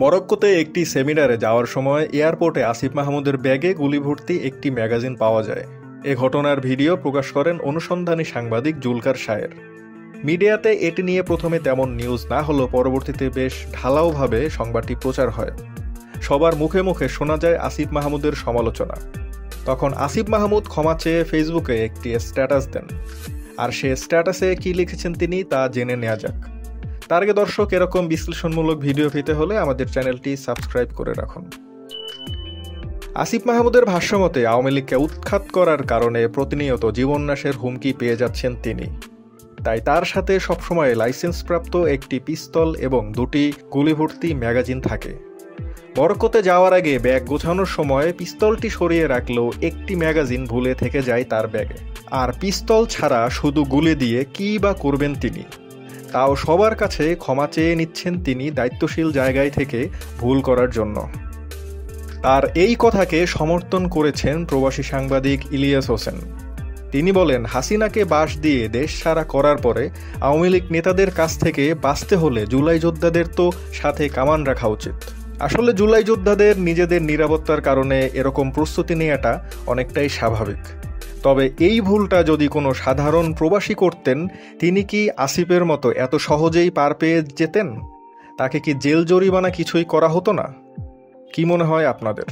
মরক্কোতে একটি সেমিনারে যাওয়ার সময় এয়ারপোর্টে আসিফ মাহমুদের ব্যাগে গুলি ভর্তি একটি ম্যাগাজিন পাওয়া যায়। এ ঘটনার ভিডিও প্রকাশ করেন অনুসন্ধানী সাংবাদিক জুলকার শায়ের। মিডিয়াতে এটি নিয়ে প্রথমে তেমন নিউজ না হলেও পরবর্তীতে বেশ ঢালাওভাবে সংবাদটি প্রচার হয়। সবার মুখে মুখে শোনা যায় আসিফ মাহমুদের সমালোচনা। তখন আসিফ মাহমুদ ক্ষমা চেয়ে ফেসবুকে একটি স্ট্যাটাস দেন। আর সে স্ট্যাটাসে কি লিখেছেন তিনি তা জেনে নেওয়া যাক। তার আগে দর্শক, এরকম বিশ্লেষণমূলক ভিডিও পেতে হলে আমাদের চ্যানেলটি সাবস্ক্রাইব করে রাখুন। আসিফ মাহমুদের ভাষ্যমতে আওয়ামী লীগকে উৎখাত করার কারণে প্রতিনিয়ত জীবননাশের হুমকি পেয়ে যাচ্ছেন তিনি। তাই তার সাথে সবসময় লাইসেন্সপ্রাপ্ত একটি পিস্তল এবং দুটি গুলিভর্তি ম্যাগাজিন থাকে। মরক্কোতে যাওয়ার আগে ব্যাগ গোছানোর সময় পিস্তলটি সরিয়ে রাখলেও একটি ম্যাগাজিন ভুলে থেকে যায় তার ব্যাগে। আর পিস্তল ছাড়া শুধু গুলি দিয়ে কী বা করবেন তিনি, তাও সবার কাছে ক্ষমা চেয়ে নিচ্ছেন তিনি দায়িত্বশীল জায়গায় থেকে ভুল করার জন্য। তার এই কথাকে সমর্থন করেছেন প্রবাসী সাংবাদিক ইলিয়াস হোসেন। তিনি বলেন, হাসিনাকে বাস দিয়ে দেশ ছাড়া করার পরে আওয়ামী লীগ নেতাদের কাছ থেকে বাঁচতে হলে জুলাই যোদ্ধাদের তো সাথে কামান রাখা উচিত। আসলে জুলাই যোদ্ধাদের নিজেদের নিরাপত্তার কারণে এরকম প্রস্তুতি নেওয়াটা অনেকটাই স্বাভাবিক। তবে এই ভুলটা যদি কোনো সাধারণ প্রবাসী করতেন, তিনি কি আসিফের মতো এত সহজেই পার পেয়ে যেতেন? তাকে কি জেল জরিমানা কিছুই করা হতো না? কি মনে হয় আপনাদের?